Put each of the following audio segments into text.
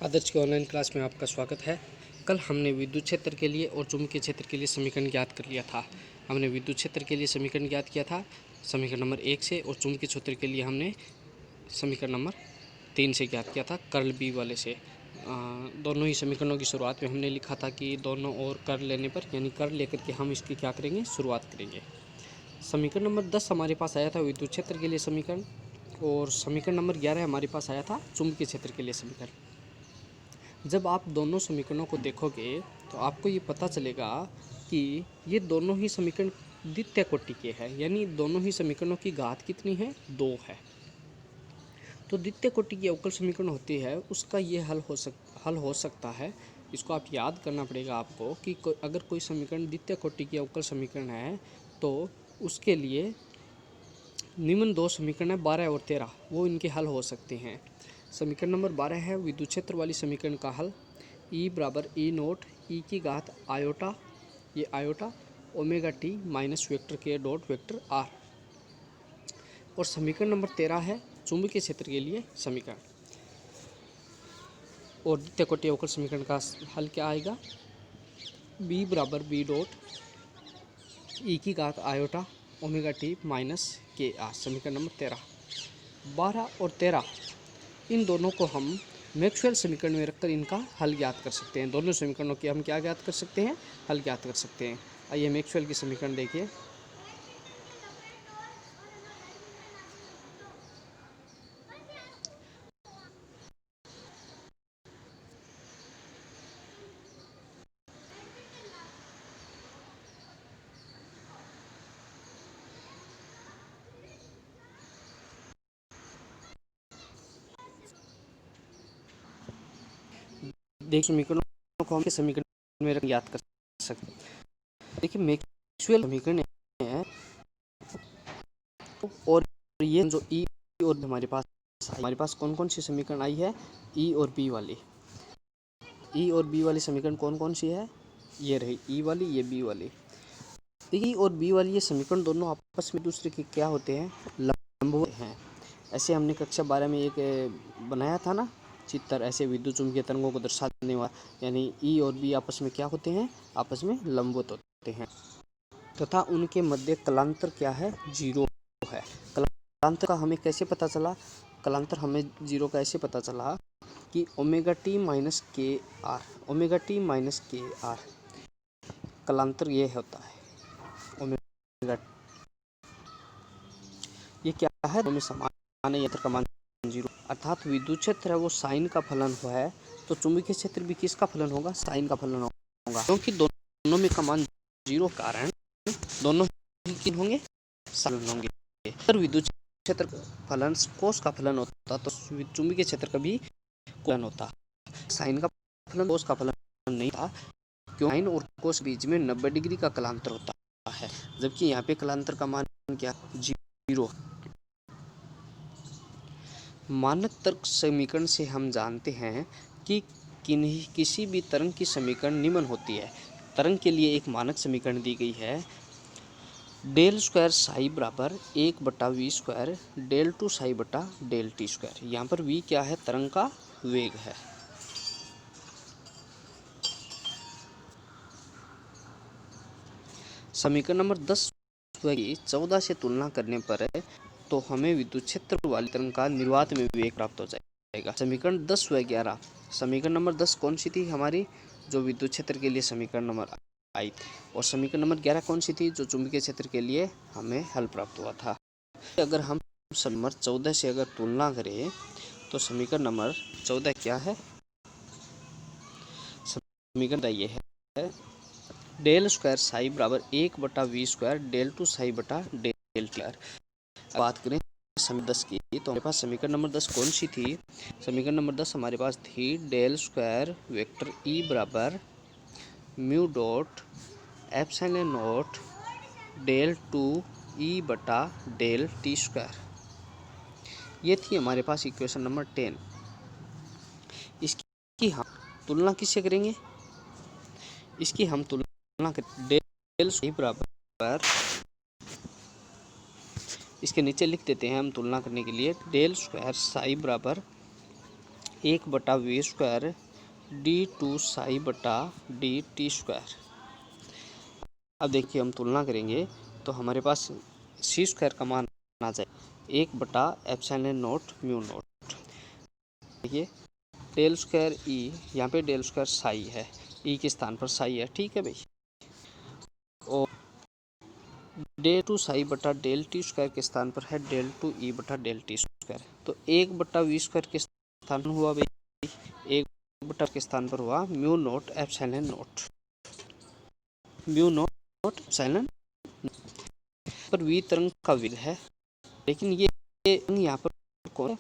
आदर्श की online class में आपका स्वागत है। कल हमने विद्युत क्षेत्र के लिए और चुंबकीय क्षेत्र के लिए समीकरण ज्ञात कर लिया था। हमने विद्युत क्षेत्र के लिए समीकरण ज्ञात किया था समीकरण नंबर 1 से, और चुंबकीय क्षेत्र के लिए हमने समीकरण नंबर 3 से ज्ञात किया था कर्ल बी वाले से। दोनों ही समीकरणों की शुरुआत में हमने लिखा था कि दोनों और कर्ल लेने पर, यानी कर्ल लेकर के हम इसकी क्या करेंगे, शुरुआत करेंगे। समीकरण नंबर 10 हमारे पास आया था विद्युत क्षेत्र के लिए समीकरण, और समीकरण नंबर 11 हमारे पास आया था चुंबकीय क्षेत्र के लिए समीकरण। जब आप दोनों समीकरणों को देखोगे तो आपको ये पता चलेगा कि ये दोनों ही समीकरण द्वितीय कोटि के हैं, यानी दोनों ही समीकरणों की घात कितनी है, 2 है। तो द्वितीय कोटि की अवकल समीकरण होती है, उसका ये हल हो सकता है। इसको आप याद करना पड़ेगा आपको कि अगर कोई समीकरण द्वितीय कोटि की अवकल समीकरण है तो उसके लिए निम्न दो समीकरण है 12 और 13, वो इनके हल हो सकते हैं। समीकरण नंबर 12 है विद्युत क्षेत्र वाली समीकरण का हल। E बराबर ई नोट ई की घात आयोटा, ये iota omega T minus vector के डॉट वेक्टर आर। और समीकरण नंबर 13 है चुंबकीय क्षेत्र के लिए समीकरण, और द्वितीय कोटि अवकल समीकरण का हल क्या आएगा, B बराबर बी डॉट ई की घात आयोटा ओमेगा टी माइनस के आर। समीकरण नंबर 13। 12 और 13 इन दोनों को हम मैक्सवेल समीकरण में रखकर इनका हल ज्ञात कर सकते हैं। दोनों समीकरणों की हम क्या ज्ञात कर सकते हैं, हल ज्ञात कर सकते हैं। आइए मैक्सवेल की समीकरण देखिए। देखिए समीकरणों को हम समीकरण में ज्ञात कर सकते हैं। देखिए मैक्सवेल समीकरण है, और ये जो ई और हमारे पास कौन कौन सी समीकरण आई है, ई और बी वाली। ई और बी वाली समीकरण कौन कौन सी है, ये रही ई वाली, ये बी वाली। देखिए ई और बी वाली ये समीकरण दोनों आपस में दूसरे के क्या होते हैं, लंबवत हैं। ऐसे हमने कक्षा 12 में एक बनाया था ना चित्र, ऐसे विद्युत चुम्बकीय तरंगों को दर्शाने वाला, यानी ई और बी आपस में क्या होते हैं, आपस में लंबवत होते हैं, तथा उनके मध्य कलांतर क्या है, 0 है। कलांतर का हमें कैसे पता चला, कलांतर हमें 0 का ऐसे पता चला कि ओमेगा टी माइनस के आर, ओमेगा टी माइनस के आर कलांतर ये होता है। ओमेगा ये क्या है, दोनों समान है, यंत्र का मान 0, अर्थात विद्युत क्षेत्र है वो साइन का फलन हुआ है, तो चुंबकीय क्षेत्र भी किसका फलन होगा, साइन का फलन होगा, क्योंकि दोनों में का मान 0 कारण दोनों ही किन होंगे, साइन होंगे। अगर विद्युत क्षेत्र फलन कोस का फलन होता तो चुंबकीय क्षेत्र का भी फलन होता। साइन का फलन कोस का फलन नहीं था, क्यों, साइन और कोस बीच में 90 डिग्री का कलांतर होता है, जबकि यहाँ पे कलांतर का मान क्या, 0। मानक तर्क समीकरण से हम जानते हैं कि किसी भी तरंग की समीकरण निम्न होती है। तरंग के लिए एक मानक समीकरण दी गई है, डेल स्क्वायर साई बराबर 1/v² डेल टू साई बटा डेल टी स्क्वायर। यहाँ पर v क्या है, तरंग का वेग है। समीकरण नंबर 10 की 14 से तुलना करने पर तो हमें विद्युत क्षेत्र वाली तरंग का निर्वात में वेग प्राप्त हो जाएगा। समीकरण 10 व 11, समीकरण नंबर 10 कौन सी थी हमारी, जो विद्युत क्षेत्र के लिए समीकरण नंबर आई थी, और समीकरण नंबर 11 कौन सी थी, जो चुंबकीय क्षेत्र के लिए हमें हल प्राप्त हुआ था। अगर हम नंबर 14 से अगर तुलना करें तो समीकरण नंबर 14 क्या है, समीकरण ये है, डेल स्क्वायर साई बराबर 1/v² डेल टू साई बटा डेल टी। बात करें समीकरण 10 की तो हमारे पास समीकरण नंबर 10 कौन सी थी, समीकरण नंबर 10 हमारे पास थी डेल स्क्वायर वेक्टर ई बराबर mu dot epsilon not del two e बटा डेल टी स्क्वायर। ये थी हमारे पास इक्वेशन नंबर 10। इसकी हम तुलना किससे करेंगे, इसकी हम तुलना डेल बराबर, इसके नीचे लिख देते हैं हम तुलना करने के लिए, डेल स्क्वायर साई बराबर 1/v² d2 साई बटा dt स्क्वायर। अब देखिए हम तुलना करेंगे तो हमारे पास सी स्क्वायर का मान आ जाए 1/ε0 म्यू नोट। देखिए डेल स्क्वायर ई, यहाँ पे डेल स्क्वायर साई है, ई के स्थान पर साई है, ठीक है भाई। और डेल टू साई बटा डेल टी स्क्वायर के स्थान पर है डेल टू ई बटा डेल टी स्क्वायर। तो 1/v² के स्थान पर हुआ भाई 1 के स्थान पर हुआ mu naught epsilon naught, mu naught epsilon पर वी तरंग का वेग है। लेकिन ये यहाँ पर कौन है,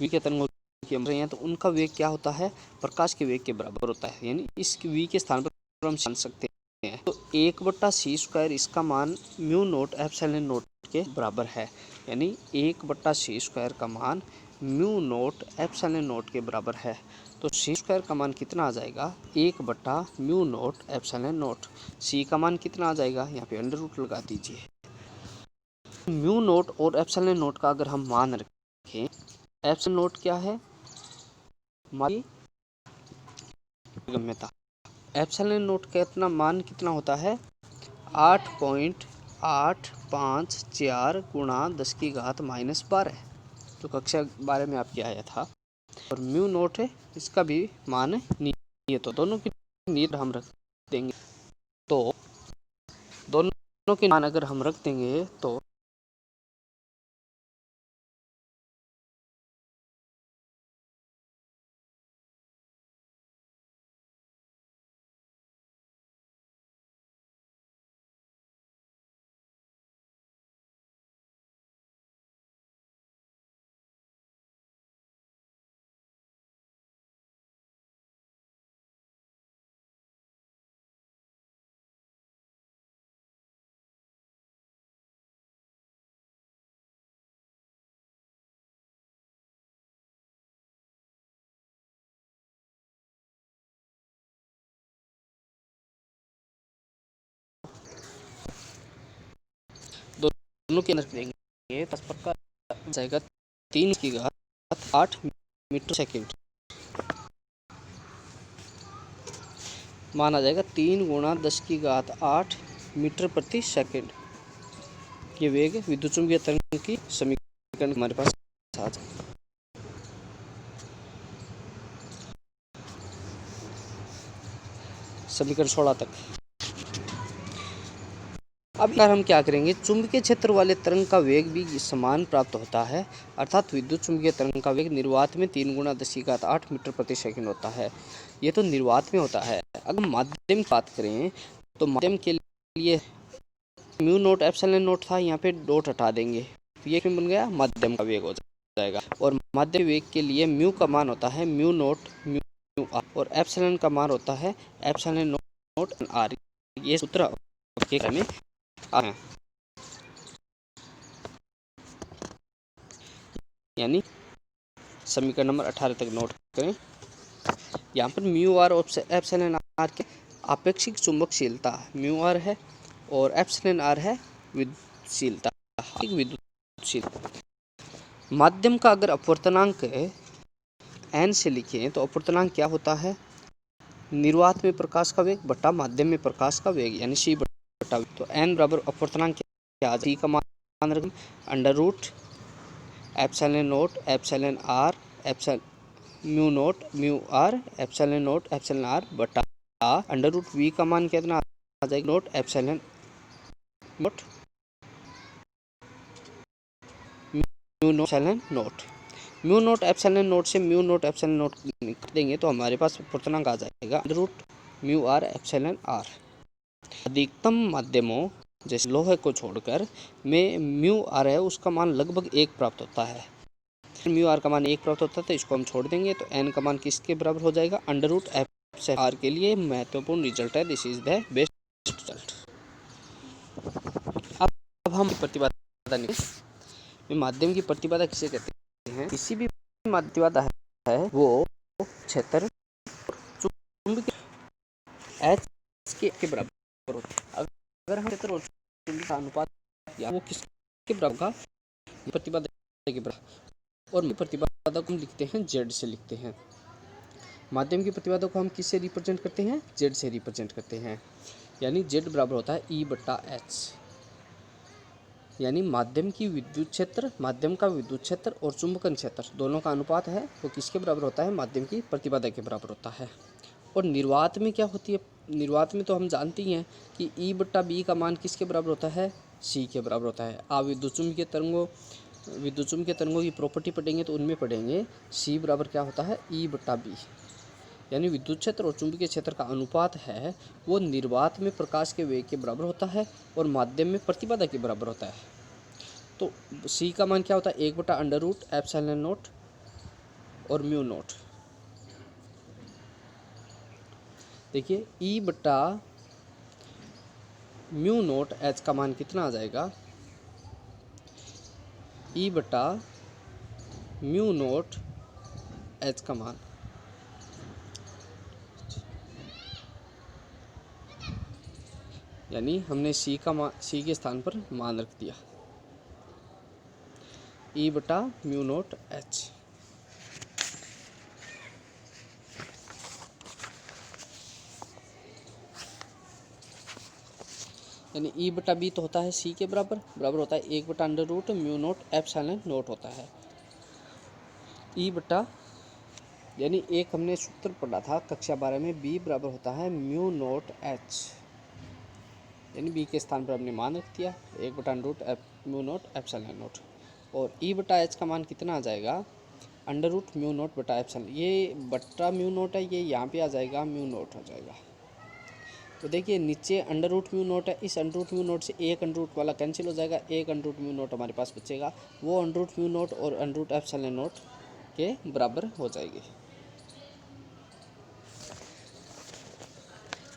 वी के तरंगों की हम रहे हैं तो उनका वेग क्या होता है, प्रकाश के वेग के बराबर होता है। यानी इस वी के स्थान पर हम जान सकते हैं तो 1/c² इसका मान म्यू नोट एप्सिलॉन नोट के बराबर है। यानी 1/c² का मान म्यू नोट एप्सिलॉन नोट के बराबर है। तो c² का मान कितना आ जाएगा 1/म्यू नोट एप्सिलॉन नोट। c का मान कितना आ जाएगा, यहाँ पे अंडर रूट लगा दीजिए। म्यू नोट और एप्सिलॉन नोट का अगर हम मान रखें, एप्सिलॉन नोट क्या है, हमारी गम्यता। एप्सिलॉन नोट का इतना मान कितना होता है 8.854 × 10⁻⁻12, जो कक्षा 12 में आपके आया था। और म्यू नोट है, इसका भी मान नियत, तो दोनों की नियत हम रख देंगे। तो दोनों के मान अगर हम रख देंगे तो दोनों के रख देंगे, 10 का जाएगा 3⁸ मीटर सेकेंड, माना जाएगा 3 × 10⁸ मीटर प्रति सेकेंड। ये वेग विद्युत चुम्बकीय तरंग की समीकरण हमारे पास आ जाए। समीकरण 16 तक। अब यार हम क्या करेंगे, चुंबकीय क्षेत्र वाले तरंग का वेग भी समान प्राप्त होता है, अर्थात विद्युत चुम्बकीय तरंग का वेग निर्वात में 3 × 10⁸ मीटर प्रति सेकंड होता है। ये तो निर्वात में होता है। अगर माध्यम की बात करें तो माध्यम के लिए म्यू नोट एप्सिलॉन नोट था, यहाँ पे डॉट हटा देंगे, तो ये बन गया माध्यम का वेग हो जाएगा। और माध्यम वेग के लिए म्यू का मान होता है म्यू नोट म्यू आर, और एप्सिलॉन का मान होता है एप्सिलॉन नोट आर। ये सूत्र में यानी समीकरण नंबर 18 तक नोट करें। यहाँ पर म्यू आर और एप्सिलॉन आर के आपेक्षिक चुंबकशीलता म्यू आर है और एप्सिलॉन आर है विद्युतशीलता, विद्युतशीलता। माध्यम का अगर अपवर्तनांक n से लिखें तो अपवर्तनांक क्या होता है, निर्वात में प्रकाश का वेग बटा माध्यम में प्रकाश का वेग, यानी c बटा। तो n बराबर अपवर्तनांक क्या, c का मान रखें under root epsilon naught epsilon R epsilon mu naught mu R epsilon naught epsilon R बटा अंडर रूट v का मान कितना आ जाएगा naught epsilon naught mu naught epsilon naught. Mu naught epsilon naught से म्यू नोट एप्सिलॉन नोट निकाल देंगे तो हमारे पास अपवर्तनांक आ जाएगा under root mu R epsilon R. अधिकतम माध्यमों जैसे लोहे को छोड़कर में म्यू आर है उसका मान लगभग 1 प्राप्त होता है। म्यू आर का मान 1 प्राप्त होता है तो इसको हम छोड़ देंगे, तो एन का मान किसके बराबर हो जाएगा अंडर रूट एप्सिलॉन आर। के लिए महत्वपूर्ण रिजल्ट है, this is the best result. अब हम प्रतिबाधा निकालें। माध्यम की प्रतिबाधा किसे कहते हैं, किसी भी प्रतिबाधा है वो क्षेत्र चुंबकीय एच के बराबर होता है। अगर हम क्षेत्र और चुंबकीय का अनुपात या वो किसके बराबर होगा, प्रतिबाधा के बराबर। और प्रतिबाधा प्रतिबाधा को हम लिखते हैं जेड से लिखते हैं। माध्यम की प्रतिबाधा को हम किससे रिप्रेजेंट करते हैं? जेड से रिप्रेजेंट करते हैं। यानी जेड बराबर होता है E/H। यानी माध्यम का विद्युत क्षेत्र और चुंबकन क्षेत्र दोनों का अनुपात है वो किसके बराबर होता है? माध्यम की प्रतिबाधा के बराबर होता है। और निर्वात में क्या होती है? निर्वात में तो हम जानते ही हैं कि E/B का मान किसके बराबर होता है? C के बराबर होता है। आप विद्युत चुम्बकीय तरंगों की प्रॉपर्टी पढ़ेंगे तो उनमें पढ़ेंगे C बराबर क्या होता है? E/B। यानी विद्युत क्षेत्र और चुंबकीय क्षेत्र का अनुपात है वो निर्वात में प्रकाश के वेग के बराबर होता है और माध्यम में प्रतिबाधा के बराबर होता है। तो C का मान क्या होता है? 1/√ε0 और μ0। देखिए E/μ0H का मान कितना आ जाएगा? E/μ0H का मान यानी हमने C के स्थान पर मान रख दिया E/μ0H। यानी E/B तो होता है C के बराबर होता है 1/√μ0ε0 होता है। यानी एक हमने सूत्र पढ़ा था कक्षा 12 में, B बराबर होता है μ0H। यानी B के स्थान पर हमने मान रख दिया 1/√μ0ε0 और E/H का मान कितना आ जाएगा? √μ0/ε। ये बट्टा μ0 है, ये यहाँ पे आ जाएगा μ0 हो जाएगा। तो देखिए नीचे √μ0 है, इस √μ0 से एक अंडरूट वाला कैंसिल हो जाएगा, एक √μ0 हमारे पास बचेगा, वो √μ0 और √ε0 के बराबर हो जाएगी।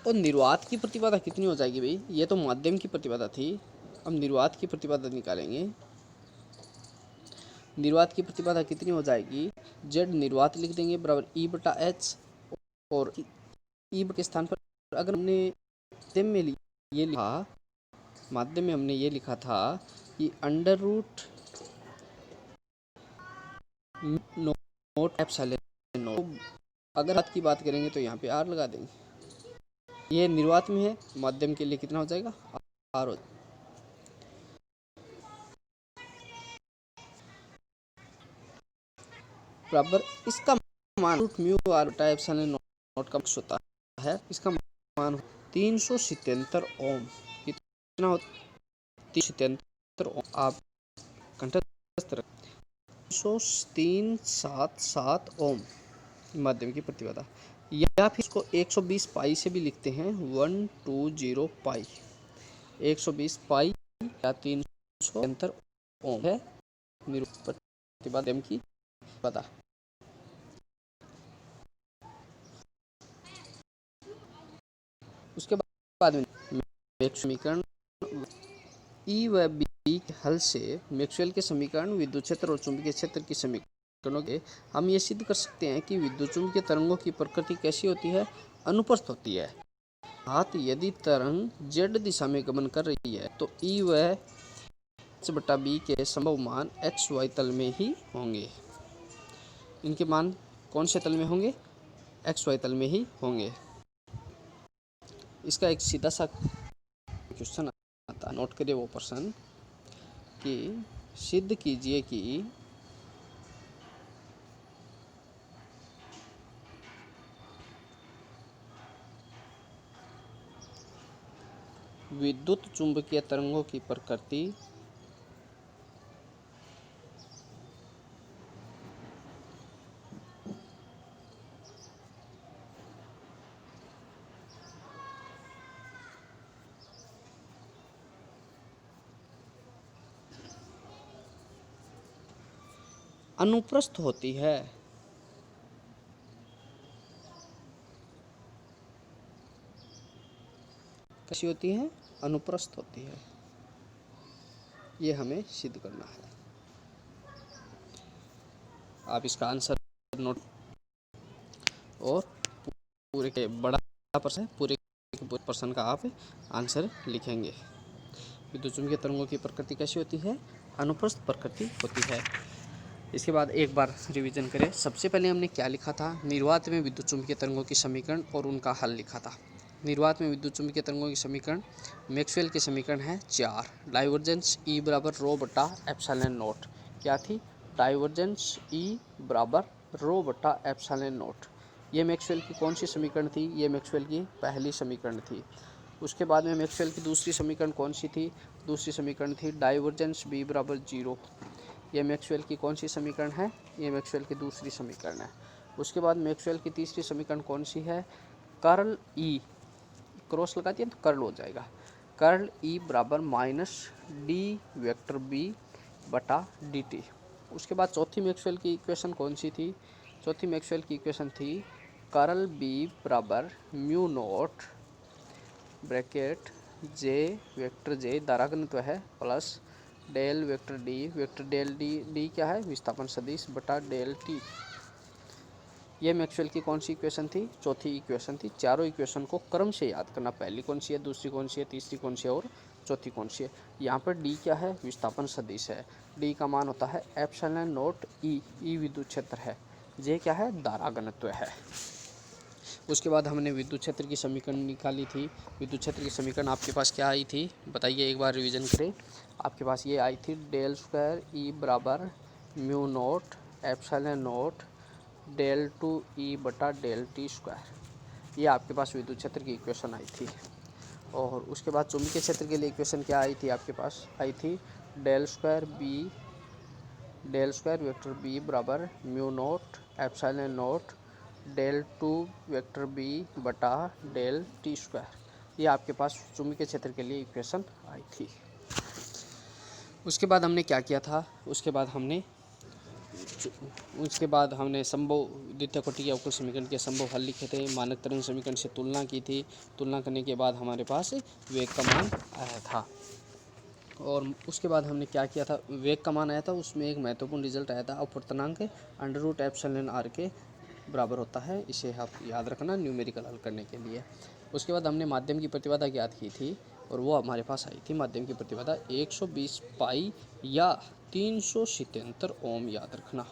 और निर्वात की प्रतिबाधा कितनी हो जाएगी भाई? ये तो माध्यम की प्रतिबाधा थी, अब निर्वात की प्रतिबाधा निकालेंगे। निर्वात की प्रतिबाधा कितनी हो जाएगी? जेड निर्वात लिख देंगे बराबर E/H और E के स्थान पर अगर हमने माध्यम में हमने ये लिखा था कि √μ0ε0। अगर बात की बात करेंगे तो यहाँ पे R लगा देंगे। ये निर्वात में है, माध्यम के लिए कितना हो जाएगा? R हो। बराबर इसका मान √μ/ε0 का होता है, इसका मान 377 ओम। कितना होता है? 377 ओम। आप कंठस्थ रखें 377 ओम माध्यम की प्रतिबाधा, या फिर इसको 120 पाई से भी लिखते हैं, 120 पाई 120 पाई या 377 ओम है प्रतिबाधा की पता। उसके बाद में समीकरण E व B के हल से मैक्सवेल के समीकरण, विद्युत क्षेत्र और चुंबकीय क्षेत्र की समीकरणों के हम ये सिद्ध कर सकते हैं कि विद्युत चुंबकीय तरंगों की प्रकृति कैसी होती है? अनुप्रस्थ होती है। अर्थात यदि तरंग z दिशा में गमन कर रही है तो E व H/B के संभव मान XY तल में ही होंगे। इनके मान कौन से तल में होंगे? XY तल में ही होंगे। इसका एक सीधा सा क्वेश्चन आता है, नोट करिए वो प्रश्न कि सिद्ध कीजिए कि विद्युत चुंबकीय तरंगों की प्रकृति अनुप्रस्थ होती है। कैसी होती है? अनुप्रस्थ होती है। ये हमें सिद्ध करना है। आप इसका आंसर नोट और पूरे के बड़ा प्रश्न, पूरे प्रश्न का आप आंसर लिखेंगे। विद्युत चुंबकीय तरंगों की प्रकृति कैसी होती है? अनुप्रस्थ प्रकृति होती है। इसके बाद एक बार रिवीजन करें। सबसे पहले हमने क्या लिखा था, निर्वात में विद्युत चुम्बकीय तरंगों की समीकरण और उनका हल लिखा था। निर्वात में विद्युत चुम्बकीय तरंगों की समीकरण, मैक्सवेल के समीकरण है 4। डाइवर्जेंस ई बराबर रो बटा एप्सिलॉन नॉट। क्या थी, डाइवर्जेंस ई बराबर रो बटा एप्सिलॉन नॉट। ये मैक्सवेल की कौन सी समीकरण थी, ये मैक्सवेल की पहली समीकरण थी। उसके बाद में मैक्सवेल की दूसरी समीकरण कौन सी थी, दूसरी समीकरण थी डाइवर्जेंस बी बराबर 0। ये मैक्सवेल की कौन सी समीकरण है, ये मैक्सवेल की दूसरी समीकरण है। उसके बाद मैक्सवेल की तीसरी समीकरण कौन सी है, कर्ल ई, क्रॉस लगा दिया तो कर्ल हो जाएगा, कर्ल ई बराबर माइनस डी वेक्टर बी बटा डी टी। उसके बाद चौथी मैक्सवेल की इक्वेशन कौन सी थी, चौथी मैक्सवेल की इक्वेशन थी कर्ल बी बराबर mu naught bracket J vector J दाराघनत्व है plus del vector del D क्या है, विस्थापन सदिश बटा डेल टी। ये मैक्सवेल की कौन सी इक्वेशन थी, चौथी इक्वेशन थी। चारों इक्वेशन को क्रम से याद करना, पहली कौन सी है, दूसरी कौन सी है, तीसरी कौन सी है और चौथी कौन सी है। यहाँ पर डी क्या है, विस्थापन सदिश है, डी का मान होता है एप्सिलॉन नॉट ई, ई विद्युत क्षेत्र है, जे क्या है, धाराघनत्व है। उसके बाद हमने विद्युत क्षेत्र की समीकरण निकाली थी। विद्युत क्षेत्र की समीकरण आपके पास क्या आई थी, बताइए, एक बार रिवीजन करें। आपके पास ये आई थी डेल स्क्वायर ई बराबर mu not epsilon not del two e बटा डेल टी स्क्वायर। ये आपके पास विद्युत क्षेत्र की इक्वेशन आई थी। और उसके बाद चुंबकीय क्षेत्र के लिए इक्वेशन क्या आई थी, आपके पास आई थी डेल स्क्वायर वेक्टर बी बराबर mu not epsilon not del two vector B बटा डेल टी स्क्वायर। ये आपके पास चुंबकीय क्षेत्र के लिए इक्वेशन आई थी। उसके बाद हमने क्या किया था, उसके बाद हमने संभव द्वितीय कोटि के अवकल समीकरण के संभव हल लिखे थे, मानक तरंग समीकरण से तुलना की थी। तुलना करने के बाद हमारे पास वेग का मान आया था। और उसके बाद हमने क्या किया था, वेग का मान आया था, उसमें एक महत्वपूर्ण रिजल्ट आया था, अपवर्तनांक अंडर रूट एप्सिलॉन आर के बराबर होता है। इसे आप याद रखना न्यूमेरिकल हल करने के लिए। उसके बाद हमने माध्यम की प्रतिबाधा ज्ञात की थी और वो हमारे पास आई थी माध्यम की प्रतिबाधा 120 पाई या 377 ओम, याद रखना।